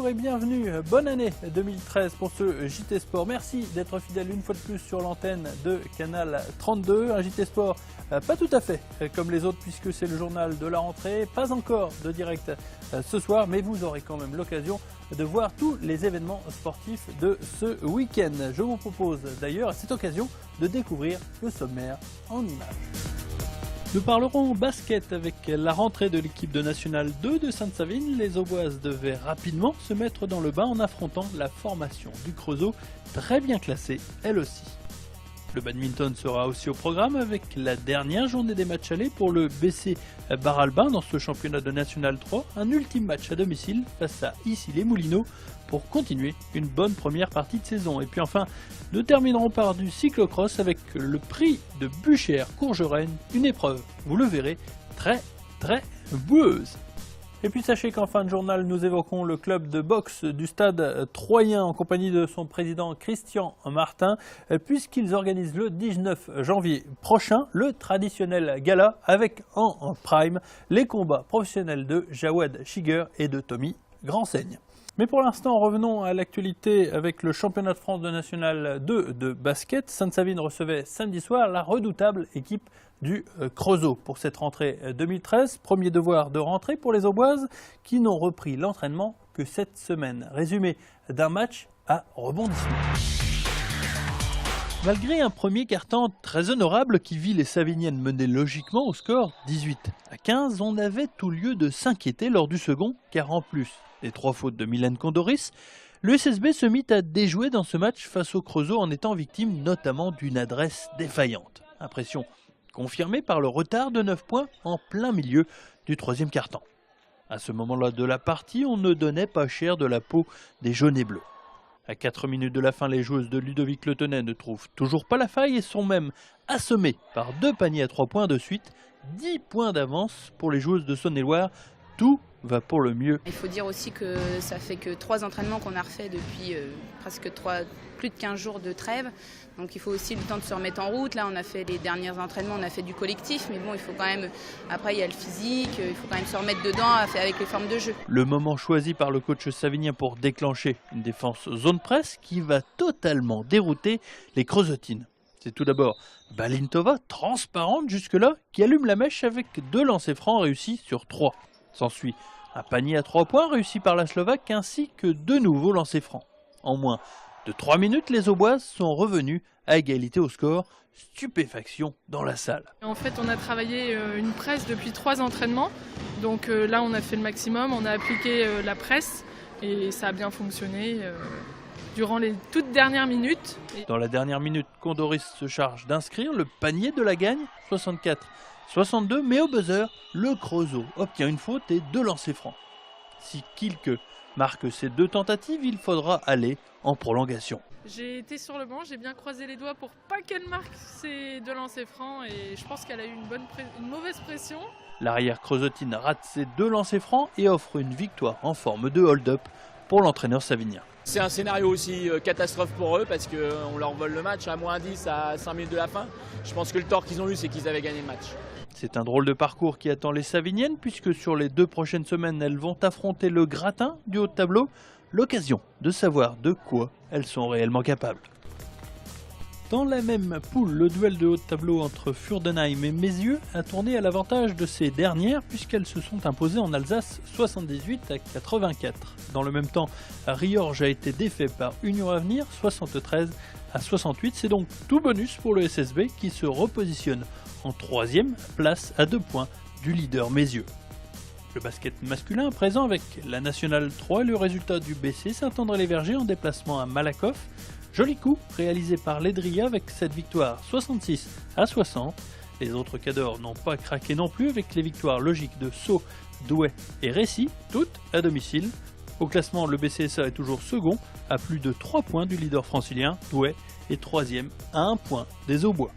bonjour et bienvenue. Bonne année 2013 pour ce JT Sport. Merci d'être fidèle une fois de plus sur l'antenne de Canal 32. Un JT Sport pas tout à fait comme les autres puisque c'est le journal de la rentrée. Pas encore de direct ce soir, mais vous aurez quand même l'occasion de voir tous les événements sportifs de ce week-end. Je vous propose d'ailleurs à cette occasion de découvrir le sommaire en images. Nous parlerons basket avec la rentrée de l'équipe de National 2 de Sainte-Savine. Les Auboises devaient rapidement se mettre dans le bain en affrontant la formation du Creusot, très bien classée elle aussi. Le badminton sera aussi au programme avec la dernière journée des matchs allés pour le BC Bar-Albin dans ce championnat de National 3. Un ultime match à domicile face à Issy-les-Moulineaux pour continuer une bonne première partie de saison. Et puis enfin, nous terminerons par du cyclocross avec le prix de Buchères-Courgeraine, une épreuve, vous le verrez, très boueuse. Et puis sachez qu'en fin de journal, nous évoquons le club de boxe du stade Troyen en compagnie de son président Christian Martin, puisqu'ils organisent le 19 janvier prochain le traditionnel gala avec en prime les combats professionnels de Jawad Shiger et de Tommy Grandsaigne. Mais pour l'instant, revenons à l'actualité avec le championnat de France de National 2 de basket. Sainte-Savine recevait samedi soir la redoutable équipe du Creusot pour cette rentrée 2013. Premier devoir de rentrée pour les Auboises qui n'ont repris l'entraînement que cette semaine. Résumé d'un match à rebondissement. Malgré un premier quart-temps très honorable qui vit les Saviniennes mener logiquement au score 18-15, on avait tout lieu de s'inquiéter lors du second, car en plus des 3 fautes de Mylène Condoris, le SSB se mit à déjouer dans ce match face au Creusot en étant victime notamment d'une adresse défaillante. Impression confirmée par le retard de 9 points en plein milieu du troisième quart-temps. À ce moment-là de la partie, on ne donnait pas cher de la peau des jaunes et bleus. À 4 minutes de la fin, les joueuses de Ludovic Le Tenay ne trouvent toujours pas la faille et sont même assommées par 2 paniers à 3 points de suite. 10 points d'avance pour les joueuses de Saône-et-Loire. Tout va pour le mieux. Il faut dire aussi que ça fait que 3 entraînements qu'on a refait depuis plus de 15 jours de trêve. Donc il faut aussi le temps de se remettre en route. Là on a fait les derniers entraînements, on a fait du collectif, mais bon il faut quand même, après il y a le physique, il faut quand même se remettre dedans avec les formes de jeu. Le moment choisi par le coach savinien pour déclencher une défense zone presse qui va totalement dérouter les Creusotines. C'est tout d'abord Balintova, transparente jusque-là, qui allume la mèche avec 2 lancers francs réussis sur 3. S'ensuit un panier à 3 points réussi par la Slovaque ainsi que 2 nouveaux lancers francs. En moins de 3 minutes, les Auboises sont revenus à égalité au score. Stupéfaction dans la salle. En fait, on a travaillé une presse depuis 3 entraînements. Donc là, on a fait le maximum, on a appliqué la presse et ça a bien fonctionné durant les toutes dernières minutes. Dans la dernière minute, Condoris se charge d'inscrire le panier de la gagne, 64-62, mais au buzzer, le Creusot obtient une faute et 2 lancers francs. Si Kilke marque ces 2 tentatives, il faudra aller en prolongation. J'ai été sur le banc, j'ai bien croisé les doigts pour pas qu'elle marque ces 2 lancers francs et je pense qu'elle a eu une mauvaise pression. L'arrière creusotine rate ses 2 lancers francs et offre une victoire en forme de hold-up pour l'entraîneur savinien. C'est un scénario aussi catastrophe pour eux parce qu'on leur vole le match à moins 10 à 5 minutes de la fin. Je pense que le tort qu'ils ont eu, c'est qu'ils avaient gagné le match. C'est un drôle de parcours qui attend les Saviniennes puisque sur les 2 prochaines semaines, elles vont affronter le gratin du haut de tableau. L'occasion de savoir de quoi elles sont réellement capables. Dans la même poule, le duel de haut de tableau entre Furdenheim et Mézieux a tourné à l'avantage de ces dernières puisqu'elles se sont imposées en Alsace 78-84. Dans le même temps, Riorges a été défait par Union Avenir 73-68. C'est donc tout bonus pour le SSB qui se repositionne en 3e place à 2 points du leader Mézieux. Le basket masculin présent avec la Nationale 3 et le résultat du BC Saint-André-les-Vergers en déplacement à Malakoff. Joli coup réalisé par l'Edria avec cette victoire 66-60. Les autres cadors n'ont pas craqué non plus avec les victoires logiques de Sceaux, Douai et Récy, toutes à domicile. Au classement, le BCSA est toujours second à plus de 3 points du leader francilien, Douai, et 3e à 1 point des Aubois.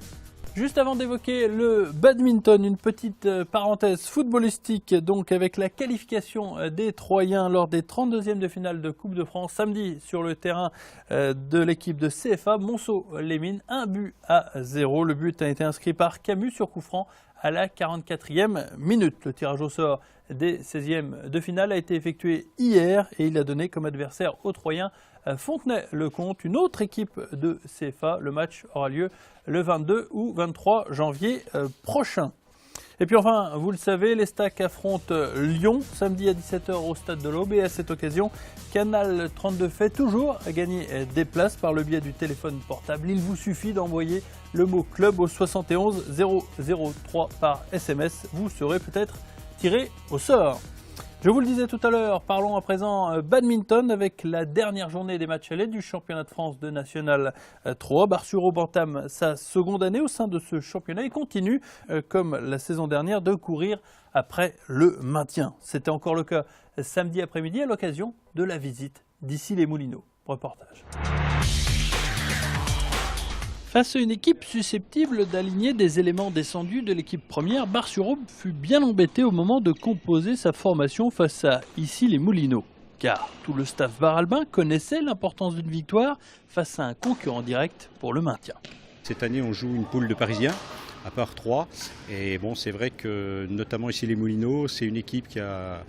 Juste avant d'évoquer le badminton, une petite parenthèse footballistique donc avec la qualification des Troyens lors des 32e de finale de Coupe de France samedi sur le terrain de l'équipe de CFA Monceau-les-Mines, 1-0. Le but a été inscrit par Camus sur coup franc à la 44e minute. Le tirage au sort des 16e de finale a été effectué hier et il a donné comme adversaire aux Troyens Fontenay-le-Comte, une autre équipe de CFA. Le match aura lieu le 22 ou 23 janvier prochain. Et puis enfin, vous le savez, les Stacks affrontent Lyon samedi à 17h au Stade de l'Aube. Et à cette occasion, Canal 32 fait toujours gagner des places par le biais du téléphone portable. Il vous suffit d'envoyer le mot club au 71 003 par SMS. Vous serez peut-être tiré au sort. Je vous le disais tout à l'heure, parlons à présent badminton avec la dernière journée des matchs allés du championnat de France de National 3. Bar-sur-Aube entame sa seconde année au sein de ce championnat et continue, comme la saison dernière, de courir après le maintien. C'était encore le cas samedi après-midi à l'occasion de la visite d'Issy-les-Moulineaux. Reportage. Face à une équipe susceptible d'aligner des éléments descendus de l'équipe première, Bar-sur-Aube fut bien embêté au moment de composer sa formation face à Issy-les-Moulineaux. Car tout le staff bar-albin connaissait l'importance d'une victoire face à un concurrent direct pour le maintien. Cette année, on joue une poule de Parisiens, à part 3. Et bon, c'est vrai que notamment ici les Moulineaux, c'est une équipe qui a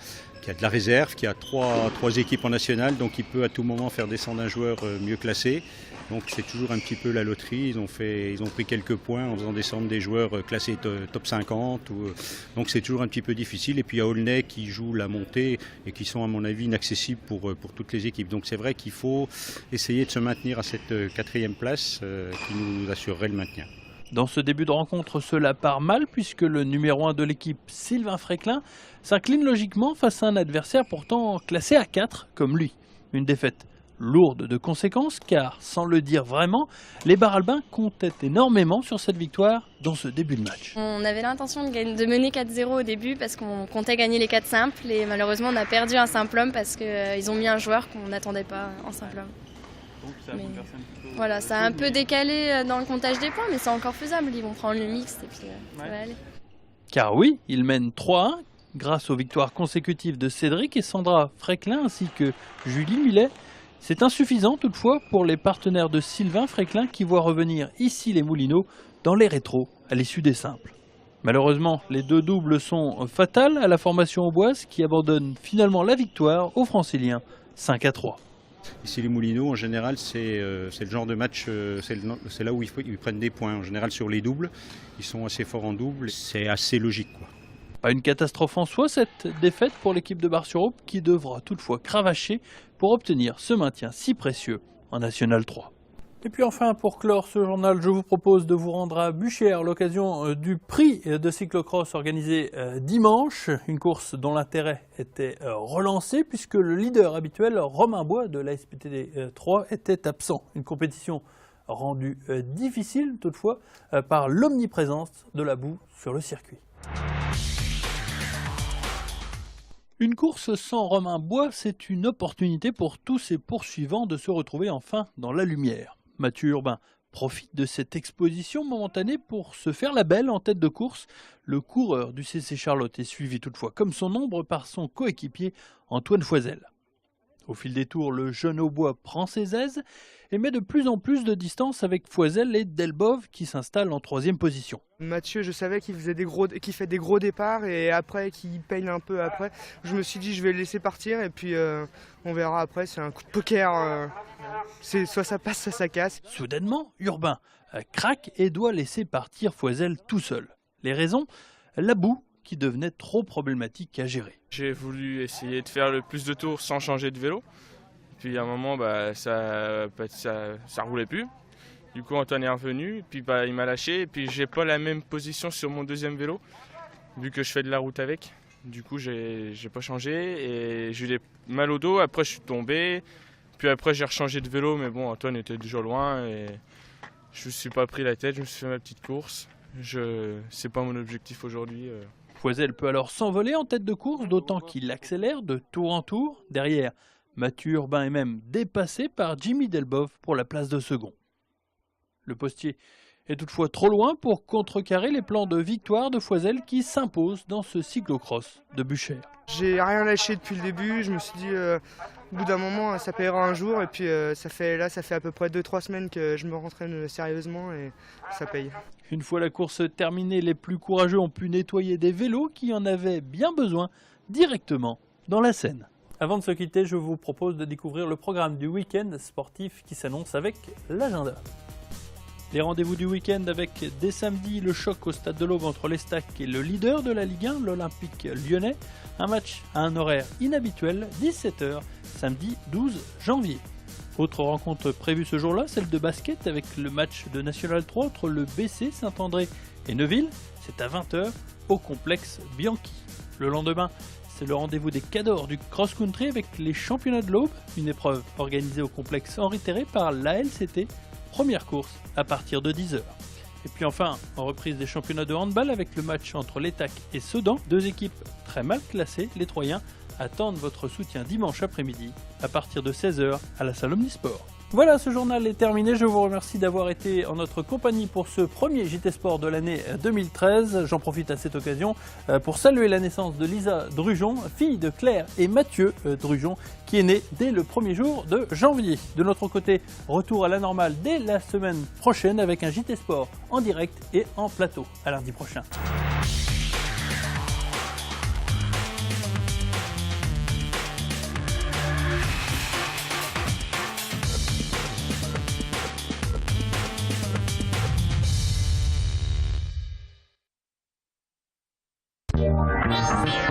de la réserve, qui a trois équipes en national, donc il peut à tout moment faire descendre un joueur mieux classé. Donc c'est toujours un petit peu la loterie. Ils ont pris quelques points en faisant descendre des joueurs classés top 50. Donc c'est toujours un petit peu difficile. Et puis il y a Aulnay qui joue la montée et qui sont à mon avis inaccessibles pour toutes les équipes. Donc c'est vrai qu'il faut essayer de se maintenir à cette 4e place qui nous assurerait le maintien. Dans ce début de rencontre, cela part mal puisque le numéro 1 de l'équipe, Sylvain Fréclin, s'incline logiquement face à un adversaire pourtant classé à 4 comme lui. Une défaite lourde de conséquences car, sans le dire vraiment, les bar-albins comptaient énormément sur cette victoire dans ce début de match. On avait l'intention de mener 4-0 au début parce qu'on comptait gagner les 4 simples et malheureusement on a perdu un simple homme parce qu'ils ont mis un joueur qu'on n'attendait pas en simple homme. Donc ça voilà, ça a un peu décalé dans le comptage des points mais c'est encore faisable, ils vont prendre le mixte et puis ça va aller. Car oui, ils mènent 3-1 grâce aux victoires consécutives de Cédric et Sandra Fréclin ainsi que Julie Millet. C'est insuffisant toutefois pour les partenaires de Sylvain Fréclin qui voient revenir ici les Moulineaux dans les rétros à l'issue des simples. Malheureusement, les deux doubles sont fatales à la formation auboise qui abandonne finalement la victoire aux Franciliens 5-3. Ici les Moulineaux, en général, c'est le genre de match, c'est là où ils prennent des points. En général sur les doubles, ils sont assez forts en double, c'est assez logique, quoi. Pas une catastrophe en soi cette défaite pour l'équipe de Bar-sur-Aube qui devra toutefois cravacher pour obtenir ce maintien si précieux en National 3. Et puis enfin, pour clore ce journal, je vous propose de vous rendre à Buchères à l'occasion du prix de cyclocross organisé dimanche. Une course dont l'intérêt était relancé puisque le leader habituel, Romain Bois de la SPTD 3, était absent. Une compétition rendue difficile toutefois par l'omniprésence de la boue sur le circuit. Une course sans Romain Bois, c'est une opportunité pour tous ses poursuivants de se retrouver enfin dans la lumière. Mathieu Urbain profite de cette exposition momentanée pour se faire la belle en tête de course. Le coureur du CC Charlotte est suivi toutefois comme son ombre par son coéquipier Antoine Foisel. Au fil des tours, le jeune Aubois prend ses aises et met de plus en plus de distance avec Foisel et Delbove qui s'installe en 3e position. Mathieu, je savais qu'il fait des gros départs et après qu'il peine un peu après. Je me suis dit je vais le laisser partir et puis on verra après, c'est un coup de poker. Soit ça passe, soit ça casse. Soudainement, Urbain craque et doit laisser partir Foisel tout seul. Les raisons ? La boue qui devenait trop problématique à gérer. J'ai voulu essayer de faire le plus de tours sans changer de vélo. Puis à un moment, ça roulait plus. Du coup, Antoine est revenu, puis il m'a lâché. Et puis j'ai pas la même position sur mon 2e vélo, vu que je fais de la route avec. Du coup, j'ai pas changé et j'ai eu mal au dos. Après, je suis tombé. Puis après, j'ai rechangé de vélo, mais bon, Antoine était déjà loin et je me suis pas pris la tête. Je me suis fait ma petite course. C'est pas mon objectif aujourd'hui. Foisel peut alors s'envoler en tête de course, d'autant qu'il accélère de tour en tour. Derrière, Mathieu Urbain est même dépassé par Jimmy Delbove pour la place de second. Le postier est toutefois trop loin pour contrecarrer les plans de victoire de Foisel qui s'impose dans ce cyclocross de Buchères. J'ai rien lâché depuis le début, je me suis dit au bout d'un moment ça payera un jour et puis ça fait à peu près 2-3 semaines que je me rentraîne sérieusement et ça paye. Une fois la course terminée, les plus courageux ont pu nettoyer des vélos qui en avaient bien besoin directement dans la Seine. Avant de se quitter, je vous propose de découvrir le programme du week-end sportif qui s'annonce avec l'agenda. Les rendez-vous du week-end avec dès samedi le choc au stade de l'Aube entre l'Estac et le leader de la Ligue 1, l'Olympique lyonnais. Un match à un horaire inhabituel, 17h, samedi 12 janvier. Autre rencontre prévue ce jour-là, celle de basket avec le match de National 3 entre le BC Saint-André et Neuville. C'est à 20h au complexe Bianchi. Le lendemain, c'est le rendez-vous des cadors du cross-country avec les championnats de l'Aube, une épreuve organisée au complexe Henri Terré par l'ALCT, première course à partir de 10h. Et puis enfin, en reprise des championnats de handball avec le match entre l'Étac et Sedan, deux équipes très mal classées, les Troyens, attendent votre soutien dimanche après-midi à partir de 16h à la salle Omnisport. Voilà, ce journal est terminé. Je vous remercie d'avoir été en notre compagnie pour ce premier JT Sport de l'année 2013. J'en profite à cette occasion pour saluer la naissance de Lisa Drujon, fille de Claire et Mathieu Drujon, qui est née dès le premier jour de janvier. De notre côté, retour à la normale dès la semaine prochaine avec un JT Sport en direct et en plateau. À lundi prochain.